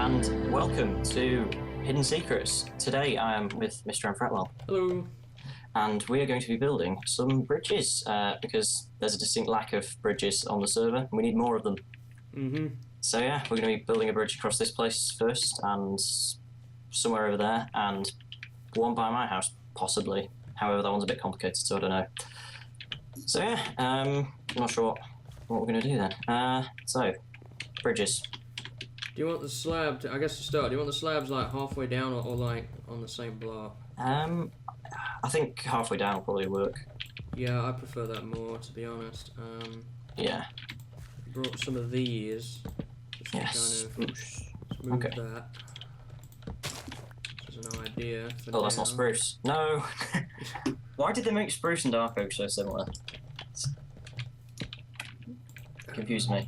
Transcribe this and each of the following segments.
and welcome to Hidden Secrets. Today I am with Mr. M. Fretwell. Hello. And we are going to be building some bridges because there's a distinct lack of bridges on the server and we need more of them. So yeah, we're going to be building a bridge across this place first and somewhere over there and one by my house, possibly. However, that one's a bit complicated, so I don't know. So yeah, I'm not sure what we're going to do then. So, bridges. Do you want the slab to, I guess to start, do you want the slabs like halfway down or like on the same block? I think halfway down will probably work. Yeah, I prefer that more, to be honest. Yeah. Brought some of these. Just Yes. to kind of move Okay. that. Just an idea. Oh, that's not spruce. No! Why did they make spruce and dark oak so similar? Confused me.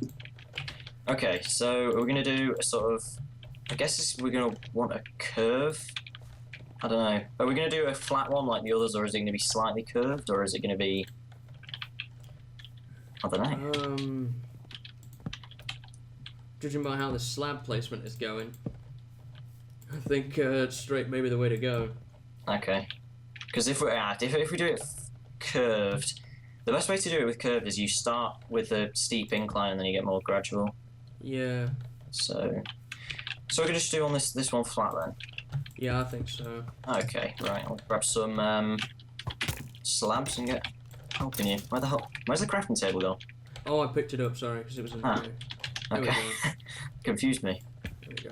Okay, so we're going to do a sort of... I guess we're going to want a curve. I don't know. Are we going to do a flat one like the others, or is it going to be slightly curved, or is it going to be... I don't know. Judging by how the slab placement is going, I think straight may be the way to go. Okay. Because if we do it curved, the best way to do it with curved is you start with a steep incline and then you get more gradual. Yeah. So we're gonna just do on this one flat then. Yeah, I think so. Okay, right. I'll grab some slabs and get helping you. Where's the crafting table gone? Oh, I picked it up. Sorry, because it was in the way. Okay. Confused me. There we go.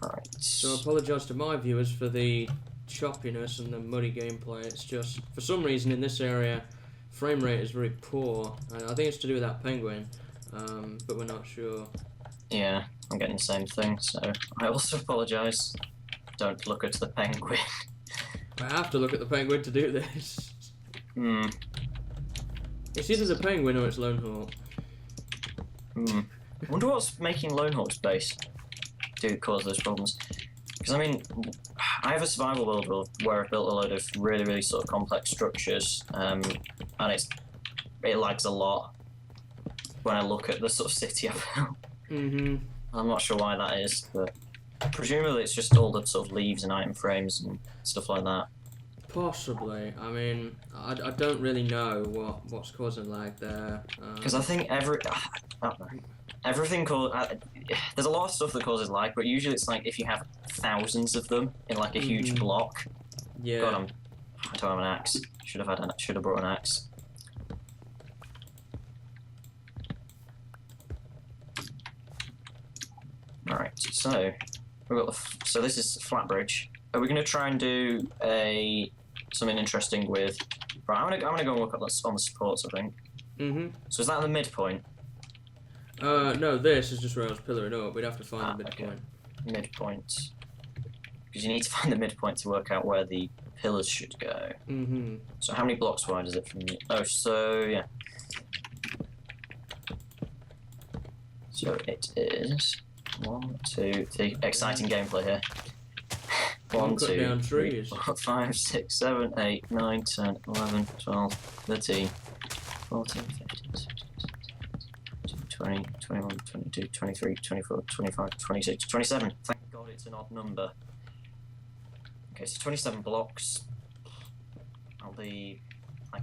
Right. So I apologise to my viewers for the choppiness and the muddy gameplay. It's just, for some reason in this area, frame rate is very poor. I think it's to do with that penguin, but we're not sure. Yeah, I'm getting the same thing, so I also apologise. Don't look at the penguin. I have to look at the penguin to do this. It's either the penguin or it's Lone Hawk. I wonder what's making Lone Hawk's base do cause those problems. Because I mean, I have a survival world where I've built a load of really sort of complex structures, and it lags a lot when I look at the sort of city I've built. I'm not sure why that is, but presumably it's just all the sort of leaves and item frames and stuff like that. Possibly. I mean, I don't really know what's causing lag there. Because I think everything there's a lot of stuff that causes lag, but usually it's like if you have thousands of them in like a huge block. Yeah. God, I don't have an axe. Should have brought an axe. Alright, so we've got so this is flat bridge. Are we going to try and do something interesting with? Right, I'm gonna go and look at on the supports. I think. So is that the midpoint? No, this is just where I was pillaring up. We'd have to find the midpoint. Okay. Midpoint. Because you need to find the midpoint to work out where the pillars should go. So how many blocks wide is it from you? Oh, so yeah. So it is 1, 2, 3. Exciting gameplay here. 1, 2, 3, 4, 5, 6, 7, 8, 9, 10, 11, 12, 13, 14, 15, 16, 20, 21, 22, 23, 24, 25, 26, 27. Thank God it's an odd number. Okay, so 27 blocks. I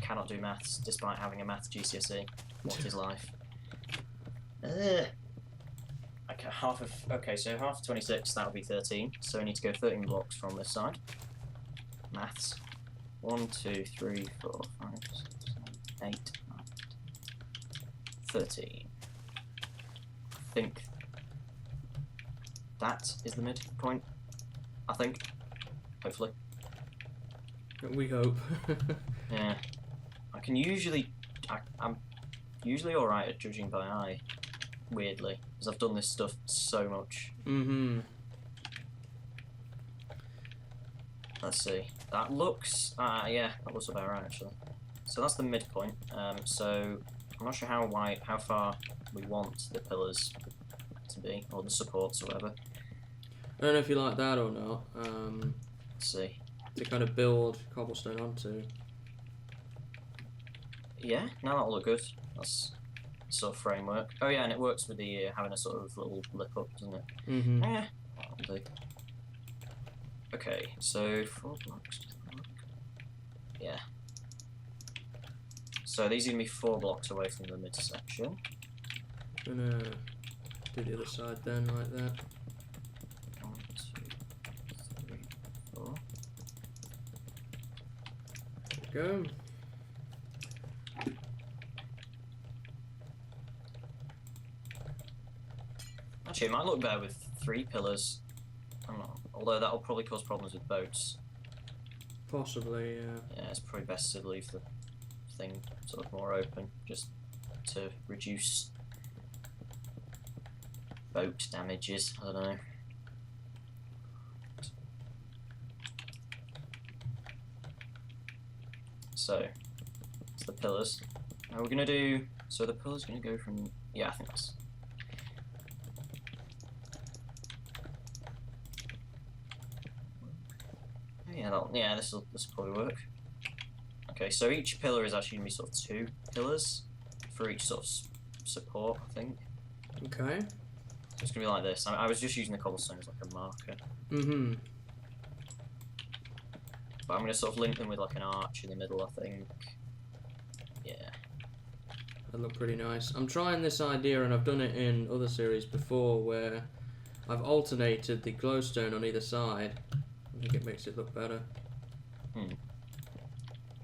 cannot do maths despite having a maths GCSE. What is life? Okay, so half of 26, that would be 13. So I need to go 13 blocks from this side. Maths. 1, 2, 3, 4, 5, 6, 7, 8, 9, 13. I think that is the midpoint. I think. Hopefully. We hope. Yeah. I'm usually alright at judging by eye. Weirdly, because I've done this stuff so much. Let's see. That looks, yeah, that looks about right actually. So that's the midpoint. So I'm not sure how far we want the pillars to be, or the supports or whatever. I don't know if you like that or not. Let's see. To kind of build cobblestone onto. Yeah, now that'll look good. That's sort of framework. Oh yeah, and it works with the having a sort of little lip up, doesn't it? Mm-hmm. Yeah, that'll do. Okay, so 4 blocks. Yeah. So these are gonna be 4 blocks away from the midsection. Gonna do the other side then, like that. 1, 2, 3, 4. There we go. Actually, it might look better with 3 pillars. I don't know. Although that'll probably cause problems with boats. Possibly, yeah. Yeah, it's probably best to leave the thing sort of more open, just to reduce boat damages. I don't know. So, it's the pillars. Now we're gonna do. So the pillar's gonna go from. Yeah, I think that's. Yeah, this will probably work. Okay, so each pillar is actually gonna be sort of 2 pillars for each sort of support, I think. Okay. So it's gonna be like this. I was just using the cobblestone as like a marker. Mm-hmm. But I'm gonna sort of link them with like an arch in the middle, I think. Yeah. That looked pretty nice. I'm trying this idea, and I've done it in other series before, where I've alternated the glowstone on either side. I think it makes it look better.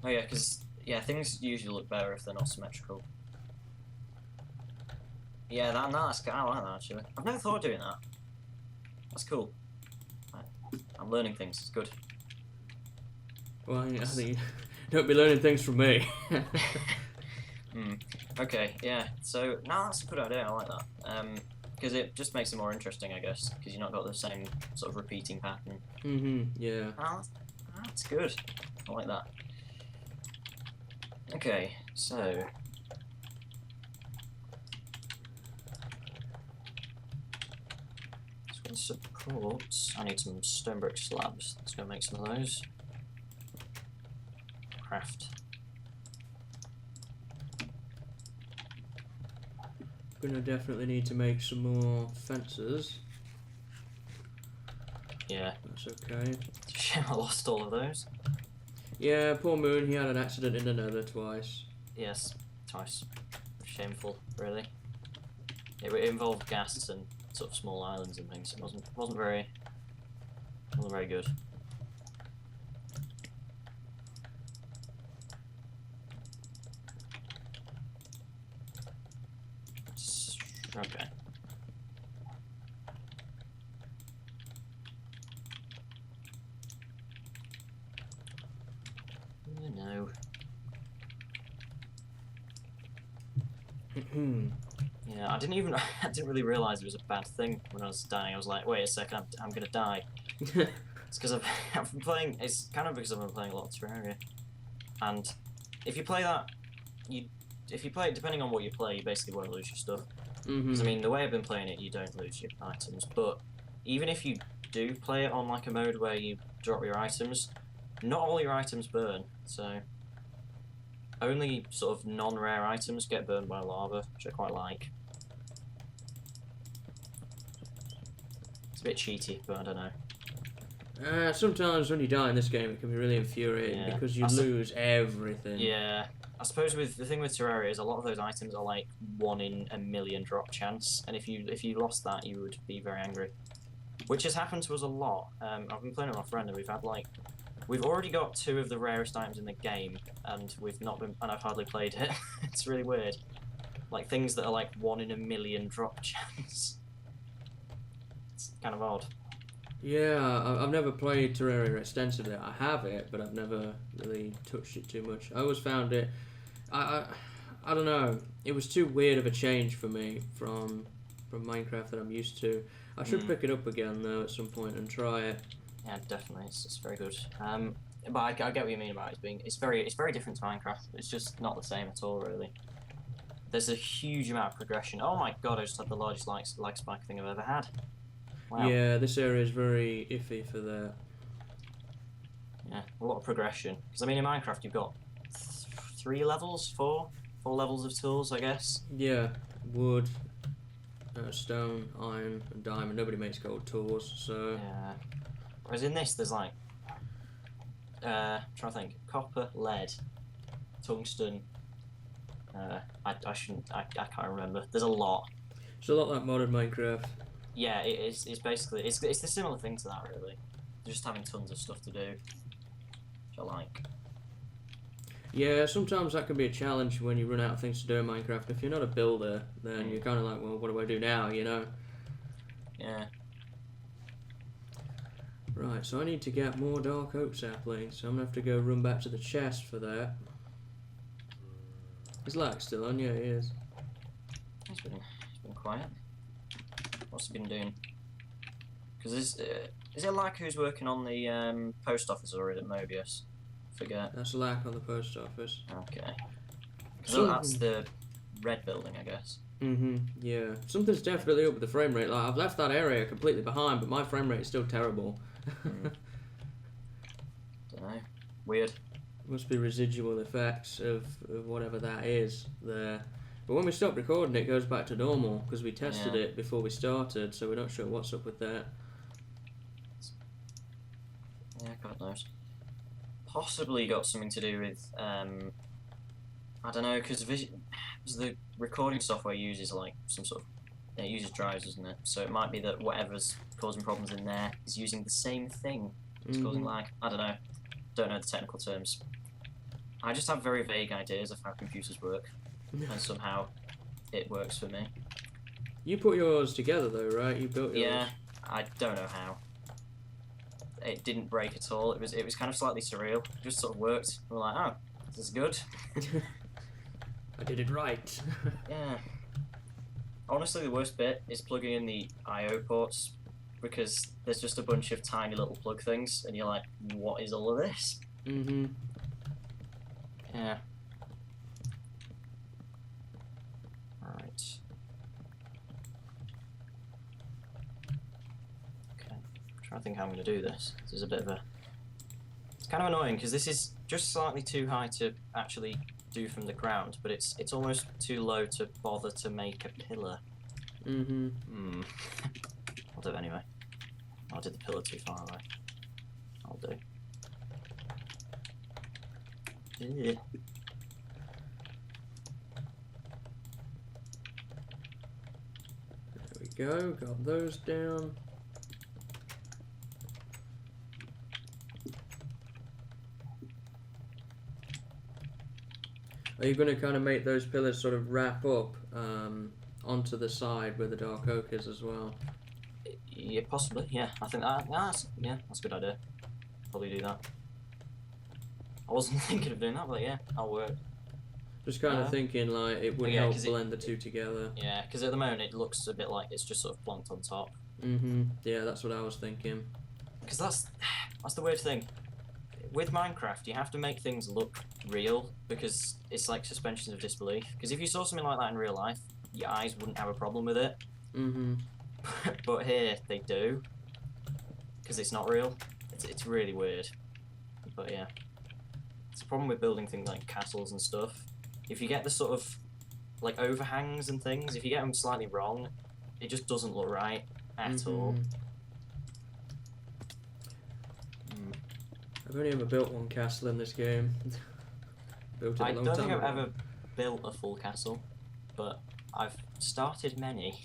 Oh yeah, because things usually look better if they're not symmetrical. Yeah, that's I like that actually. I've never thought of doing that. That's cool. I'm learning things. It's good. Well, I think don't be learning things from me. Okay, yeah. So no, that's a good idea. I like that. Because it just makes it more interesting, I guess. Because you're not got the same sort of repeating pattern. Yeah. Oh, that's good. I like that. Okay, so supports. I need some stone brick slabs. Let's go make some of those. Craft. Gonna definitely need to make some more fences. Yeah. That's okay. Shame I lost all of those. Yeah, poor Moon, he had an accident in the nether twice. Yes, twice. Shameful, really. It involved gas and sort of small islands and things. It wasn't very good. Okay. No. Yeah, I didn't really realise it was a bad thing when I was dying. I was like, wait a second, I'm gonna die. It's because I've been playing. It's kind of because I've been playing a lot of Terraria, and if you play that, if you play it, depending on what you play, you basically won't lose your stuff. Because I mean, the way I've been playing it, you don't lose your items. But even if you do play it on like a mode where you drop your items, not all your items burn. So only sort of non-rare items get burned by lava, which I quite like. It's a bit cheaty, but I don't know. Sometimes when you die in this game, it can be really infuriating because you lose everything. Yeah, I suppose the thing with Terraria is a lot of those items are like 1 in a million drop chance, and if you lost that, you would be very angry. Which has happened to us a lot. I've been playing with my friend, and we've already got 2 of the rarest items in the game, and I've hardly played it. It's really weird. Like things that are like 1 in a million drop chance. It's kind of odd. Yeah, I've never played Terraria extensively. I have it, but I've never really touched it too much. I always found it... I don't know. It was too weird of a change for me from Minecraft that I'm used to. I should pick it up again, though, at some point and try it. Yeah, definitely. It's very good. But I get what you mean about it it's very different to Minecraft. It's just not the same at all, really. There's a huge amount of progression. Oh my god, I just had the largest lag spike thing I've ever had. Wow. Yeah, this area is very iffy for that. Yeah, a lot of progression. Because I mean, in Minecraft, you've got 3 levels, 4 4 levels of tools, I guess. Yeah, wood, stone, iron, and diamond. Nobody makes gold tools, so. Yeah. Whereas in this, there's like, trying to think, copper, lead, tungsten. I can't remember. There's a lot. It's a lot like modern Minecraft. Yeah, it's basically it's a similar thing to that really. Just having tons of stuff to do, which I like. Yeah, sometimes that can be a challenge when you run out of things to do in Minecraft. If you're not a builder, then you're kind of like, well, what do I do now, you know? Yeah. Right, so I need to get more dark oak saplings, so I'm going to have to go run back to the chest for that. Is Lack still on? Yeah, he is. He's been quiet. What's he been doing? Because is it Lack who's working on the post office or is it Mobius? Forget. That's Lack on the post office. Okay. So that's the red building, I guess. Yeah. Something's definitely up with the frame rate. Like, I've left that area completely behind, but my frame rate is still terrible. Don't know. Weird. Must be residual effects of whatever that is there. But when we stop recording, it goes back to normal because we tested it before we started, so we're not sure what's up with that. Yeah, God knows. Possibly got something to do with I don't know, because the recording software uses like some sort of it uses drives, doesn't it? So it might be that whatever's causing problems in there is using the same thing. It's causing lag. I don't know. Don't know the technical terms. I just have very vague ideas of how computers work, and somehow it works for me. You put yours together though, right? You built yours. Yeah, I don't know how. It didn't break at all. It was kind of slightly surreal. It just sort of worked. We're like, oh, this is good. I did it right. Yeah. Honestly, the worst bit is plugging in the I/O ports because there's just a bunch of tiny little plug things, and you're like, what is all of this? Yeah. Right. Okay. I'm trying to think how I'm going to do this. This is a bit of a... It's kind of annoying because this is just slightly too high to actually do from the ground, but it's almost too low to bother to make a pillar. I'll do it anyway. I did the pillar too far away. I'll do. Yeah. There we go, got those down. Are you going to kind of make those pillars sort of wrap up onto the side where the dark oak is as well? Yeah, possibly. Yeah, I think that's a good idea. Probably do that. I wasn't thinking of doing that, but yeah, that'll work. Just kind of thinking like it would help blend the two together. Yeah, because at the moment it looks a bit like it's just sort of plonked on top. Yeah, that's what I was thinking. Because that's the weird thing. With Minecraft, you have to make things look real because it's like suspension of disbelief. Because if you saw something like that in real life, your eyes wouldn't have a problem with it. But here they do, because it's not real. It's really weird. But yeah, it's a problem with building things like castles and stuff. If you get the sort of like overhangs and things, if you get them slightly wrong, it just doesn't look right at all. I've only ever built one castle in this game. Built it a long time ago. I don't think I've ever built a full castle, but I've started many.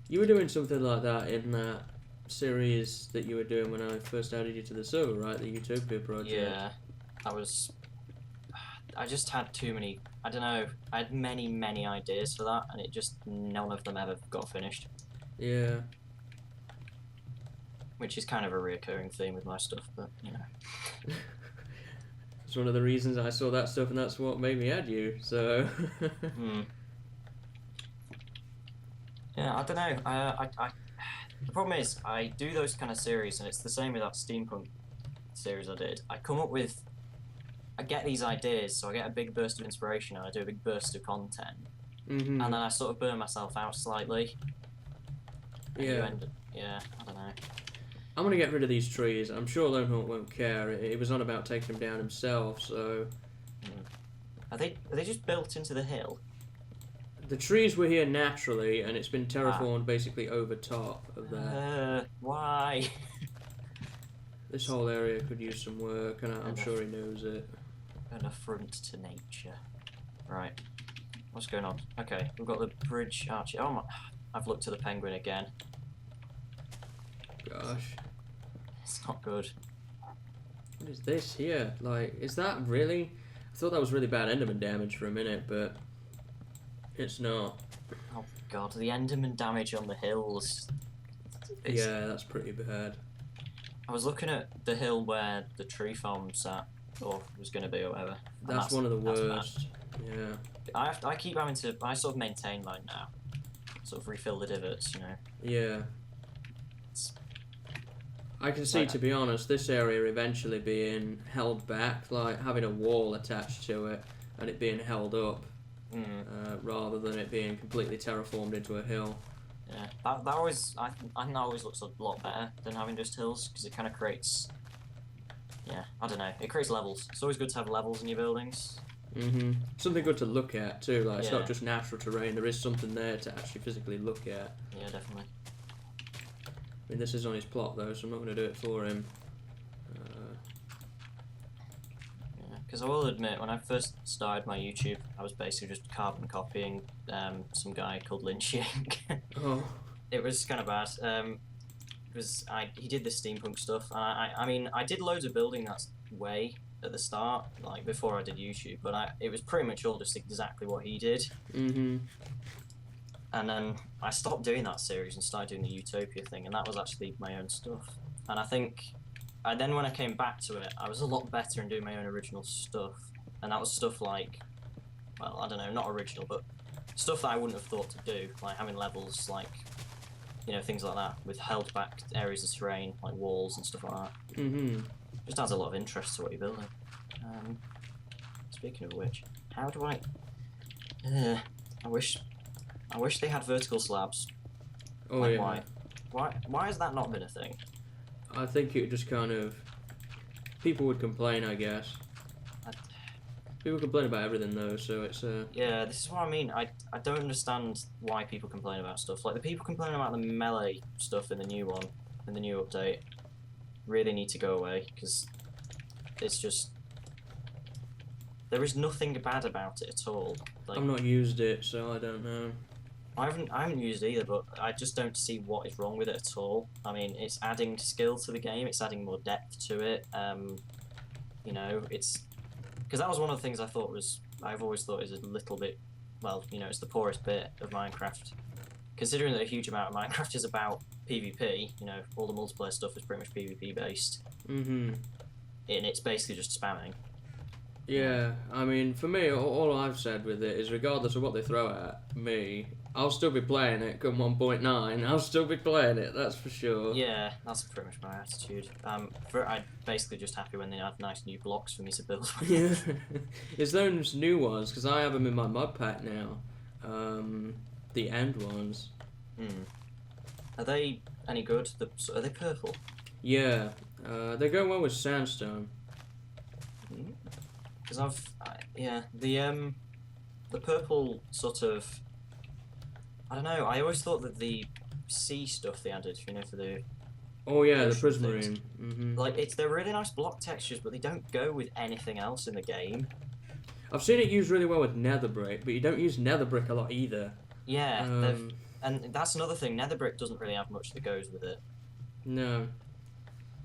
You were doing something like that in that series that you were doing when I first added you to the server, right? The Utopia project. Yeah, I just had too many. I don't know. I had many ideas for that, and none of them ever got finished. Yeah. Which is kind of a reoccurring theme with my stuff, but you know. It's one of the reasons I saw that stuff, and that's what made me add you. So. Yeah, I don't know. The problem is, I do those kind of series, and it's the same with that steampunk series I did. I get these ideas, so I get a big burst of inspiration, and I do a big burst of content, and then I sort of burn myself out slightly. Yeah. Yeah, I don't know. I'm gonna get rid of these trees. I'm sure Lone Hawk won't care. He was on about taking them down himself, so... Are they just built into the hill? The trees were here naturally, and it's been terraformed basically over top of that. Why? This whole area could use some work, and I'm sure he knows it. An affront to nature. Right. What's going on? Okay, we've got the bridge archie. Oh my... I've looked at the penguin again. Gosh. It's not good. What is this here? Like, is that really... I thought that was really bad Enderman damage for a minute, but... It's not. Oh god, the Enderman damage on the hills. Yeah, that's pretty bad. I was looking at the hill where the tree farm's at, or was going to be, or whatever. That's one of the worst. Yeah. I keep having to... I sort of maintain mine now. Sort of refill the divots, you know. Yeah. I can see, to be honest, this area eventually being held back, like having a wall attached to it and it being held up, rather than it being completely terraformed into a hill. Yeah, that always, I think that always looks a lot better than having just hills, because it kind of creates, yeah, I don't know, it creates levels. It's always good to have levels in your buildings. Something good to look at too, like it's not just natural terrain, there is something there to actually physically look at. Yeah, definitely. I mean, this is on his plot though, so I'm not going to do it for him. Because I will admit, when I first started my YouTube, I was basically just carbon copying some guy called Lynching. Oh. It was kind of bad. He did the steampunk stuff, and I mean, I did loads of building that way at the start, like before I did YouTube, but it was pretty much all just exactly what he did. And then I stopped doing that series and started doing the Utopia thing, and that was actually my own stuff. And I think, then when I came back to it, I was a lot better in doing my own original stuff. And that was stuff like, well, I don't know, not original, but stuff that I wouldn't have thought to do, like having levels, like, you know, things like that, with held back areas of terrain, like walls and stuff like that. Just adds a lot of interest to what you're building. Speaking of which, how do I... I wish they had vertical slabs. Oh, like, yeah. Why has that not been a thing? I think it just kind of... People would complain, I guess. People complain about everything, though, so it's... Yeah, this is what I mean. I don't understand why people complain about stuff. Like, the people complaining about the melee stuff in the new one, in the new update, really need to go away, because it's just... There is nothing bad about it at all. Like, I've not used it, so I don't know. I haven't used it either, but I just don't see what is wrong with it at all. I mean, it's adding skill to the game, it's adding more depth to it. You know, it's... Because that was one of the things I've always thought is a little bit, well, you know, it's the poorest bit of Minecraft. Considering that a huge amount of Minecraft is about PvP, you know, all the multiplayer stuff is pretty much PvP based. And it's basically just spamming. Yeah, I mean, for me, all I've said with it is regardless of what they throw at me, I'll still be playing it come 1.9, I'll still be playing it, that's for sure. Yeah, that's pretty much my attitude. I'm basically just happy when they add nice new blocks for me to build. Yeah, it's those new ones, because I have them in my mod pack now, the end ones. Are they any good? Are they purple? Yeah, they go well with sandstone. Because the purple sort of, I don't know, I always thought that the sea stuff they added, you know, for the... Oh yeah, the prismarine. Like, they're really nice block textures, but they don't go with anything else in the game. I've seen it used really well with nether brick, but you don't use nether brick a lot either. Yeah, and that's another thing, nether brick doesn't really have much that goes with it. No.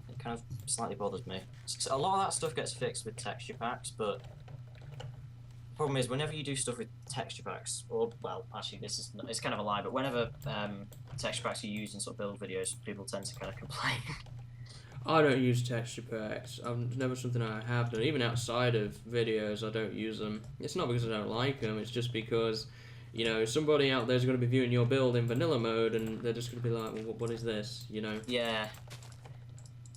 It kind of slightly bothers me. A lot of that stuff gets fixed with texture packs, but the problem is whenever you do stuff with texture packs, or, well, actually it's kind of a lie, but whenever texture packs are used in sort of build videos, people tend to kind of complain. I don't use texture packs. It's never something I have done. Even outside of videos, I don't use them. It's not because I don't like them, it's just because, you know, somebody out there's going to be viewing your build in vanilla mode and they're just going to be like, well, what is this, you know? Yeah.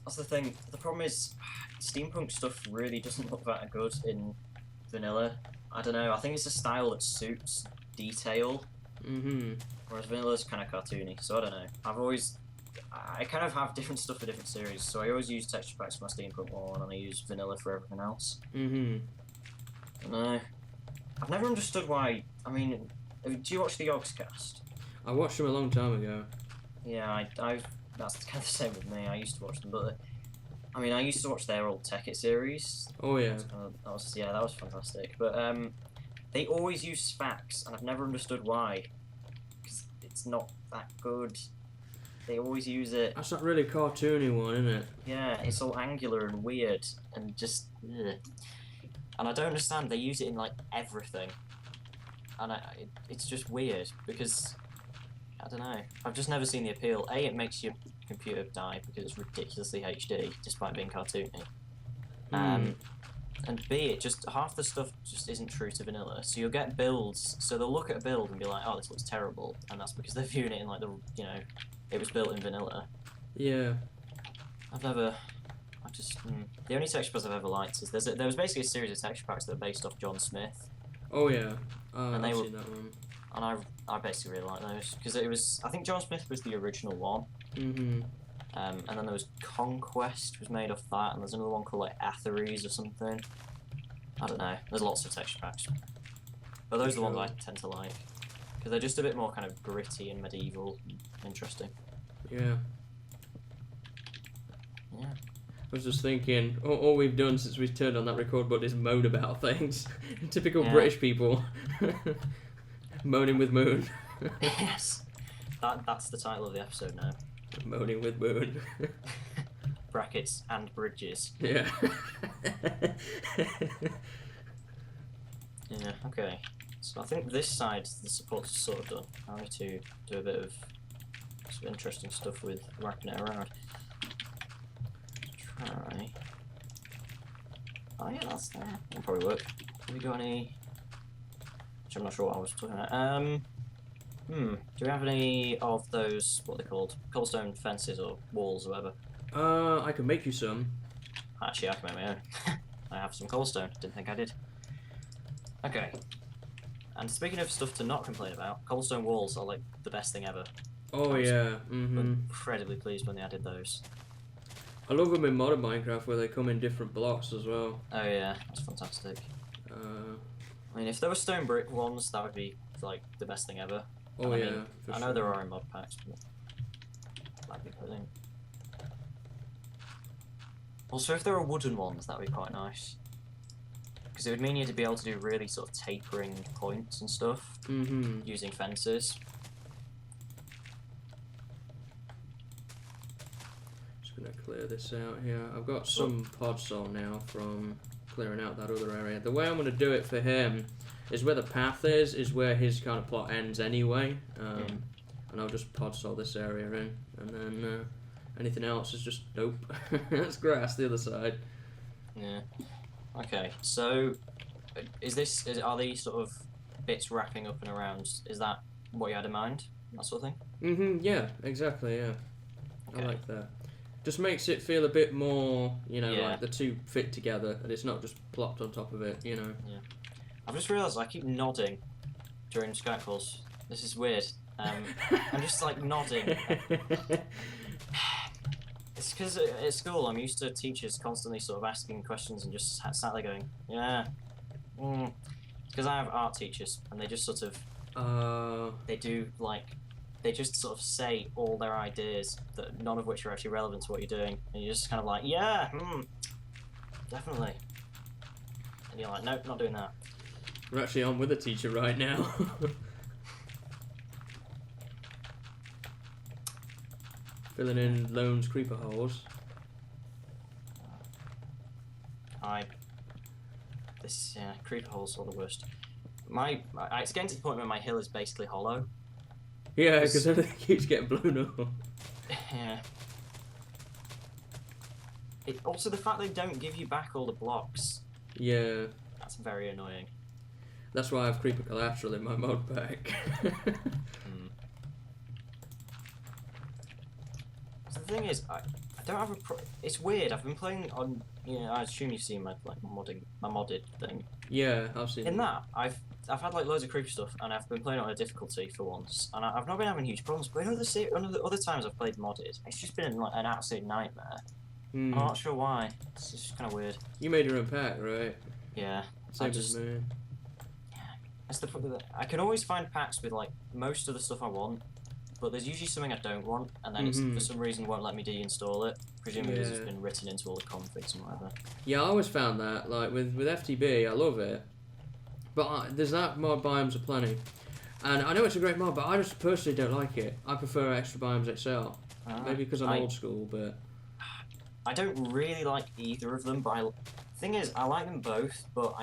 That's the thing. The problem is, steampunk stuff really doesn't look that good in vanilla. I don't know. I think it's a style that suits detail. Whereas vanilla's kind of cartoony. So I don't know. I kind of have different stuff for different series, so I always use texture packs for my Steampunk one, and I use vanilla for everything else. No, I've never understood why. I mean, do you watch the Yogscast? I watched them a long time ago. Yeah, that's kind of the same with me. I used to watch them, but I mean, I used to watch their old Tekkit series. Oh yeah. That was fantastic. But they always use Sphax, and I've never understood why. Because it's not that good. They always use it. That's that really cartoony one, isn't it? Yeah, it's all angular and weird, and just. Ugh. And I don't understand. They use it in like everything, and it's just weird because I don't know. I've just never seen the appeal. A, it makes your computer die because it's ridiculously HD, despite being cartoony. And B, it just half the stuff just isn't true to vanilla. So you'll get builds. So they'll look at a build and be like, "Oh, this looks terrible," and that's because they're viewing it in like it was built in vanilla. Yeah. The only texture packs I've ever liked is there was basically a series of texture packs that were based off John Smith. Oh yeah. And I've seen that one. And I basically really like those because I think John Smith was the original one. And then there was Conquest was made off that, and there's another one called like Atheres or something. I don't know. There's lots of texture packs, but those are the ones I tend to like because they're just a bit more kind of gritty and medieval, and interesting. Yeah. Yeah. I was just thinking, all we've done since we've turned on that record button is moan about things. Typical British people. Moaning with Moon. Yes. That's the title of the episode now. Moaning with Moon. Brackets and bridges. Yeah. Yeah, okay. So I think this side, the support's sort of done. I need to do a bit of some interesting stuff with wrapping it around. Try. Oh yeah, that's there. That'll probably work. Have we got any? Which I'm not sure what I was talking about. Do we have any of those? What are they called? Cobblestone fences or walls or whatever? I can make you some. Actually, I can make my own. I have some cobblestone. Didn't think I did. Okay. And speaking of stuff to not complain about, cobblestone walls are like the best thing ever. Oh yeah. I'm incredibly pleased when they added those. I love them in modern Minecraft where they come in different blocks as well. Oh yeah, that's fantastic. I mean, if there were stone brick ones, that would be like the best thing ever. Oh I yeah, mean, I know there are in mod packs, but that'd be brilliant. Also, if there were wooden ones, that'd be quite nice. Because it would mean you'd be able to do really sort of tapering points and stuff using fences. Gonna clear this out here. I've got some podzol now from clearing out that other area. The way I'm gonna do it for him is where the path is where his kind of plot ends anyway. And I'll just podzol this area in, and then anything else is just nope. That's grass the other side. Yeah. Okay. So, are these sort of bits wrapping up and around? Is that what you had in mind? That sort of thing. Yeah. Exactly. Yeah. Okay. I like that. Just makes it feel a bit more, Yeah. like the two fit together, and it's not just plopped on top of it, Yeah. I've just realised I keep nodding during Skype calls. This is weird. I'm just like nodding. It's because at school I'm used to teachers constantly sort of asking questions and just sat there going, yeah. Because I have art teachers and they just sort of, they just sort of say all their ideas, that none of which are actually relevant to what you're doing, and you're just kind of like, yeah, definitely. And you're like, nope, not doing that. We're actually on with a teacher right now. Filling in Lone's creeper holes. Creeper holes are the worst. It's getting to the point where my hill is basically hollow. Yeah, because everything keeps getting blown up. Yeah. Also, the fact they don't give you back all the blocks. Yeah. That's very annoying. That's why I have creeper collateral in my mod pack. So the thing is, I don't have it's weird. I've been playing on, I assume you've seen my modded thing. Yeah, I've seen. In that, I've I've had like loads of creepy stuff, and I've been playing on a difficulty for once, and I've not been having huge problems. But in other times I've played modded, it's just been like an absolute nightmare. I'm not sure why. It's just kind of weird. You made your own pack, right? Yeah. Same as me. That's I can always find packs with like most of the stuff I want, but there's usually something I don't want, and then it's for some reason won't let me deinstall it. Presumably it's been written into all the configs and whatever. Yeah, I always found that like with FTB, I love it, but there's that mod Biomes are plenty, and I know it's a great mod, but I just personally don't like it. I prefer Extra Biomes XL, maybe because I'm old school, but I don't really like either of them. But thing is, I like them both, but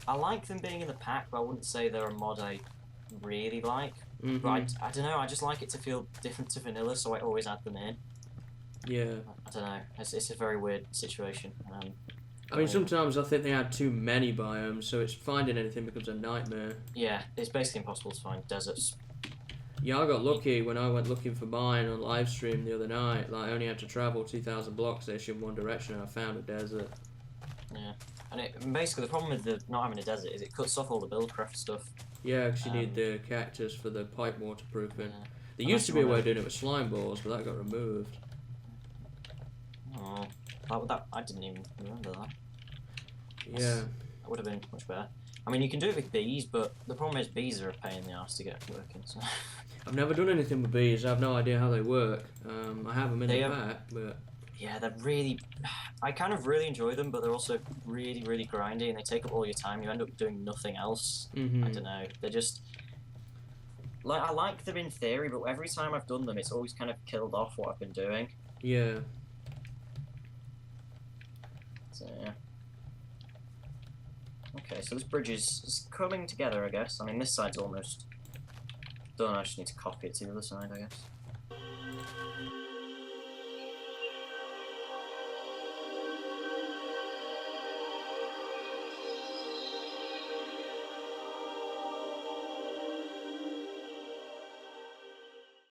I like them being in the pack, but I wouldn't say they're a mod I really like. But I don't know, I just like it to feel different to vanilla, so I always add them in. Yeah. I don't know, it's a very weird situation. I mean, sometimes I think they add too many biomes, so it's finding anything becomes a nightmare. Yeah, it's basically impossible to find deserts. Yeah, I got lucky when I went looking for mine on live stream the other night. Like, I only had to travel 2,000 blocks-ish in one direction, and I found a desert. Yeah, and basically the problem with not having a desert is it cuts off all the buildcraft stuff. Yeah, because you need the cactus for the pipe waterproofing. Yeah. There used to be a way of doing it with slime balls, but that got removed. Oh, I didn't even remember that. Yeah. That would have been much better. I mean, you can do it with bees, but the problem is bees are a pain in the ass to get working. So. I've never done anything with bees. I have no idea how they work. I have them in the pack, but... Yeah, they're really... I kind of really enjoy them, but they're also really, really grindy, and they take up all your time. You end up doing nothing else. I don't know. They're just... Like, I like them in theory, but every time I've done them, it's always kind of killed off what I've been doing. Yeah. So, yeah. Okay, so this bridge is coming together, I guess. I mean, this side's almost done. I just need to copy it to the other side, I guess.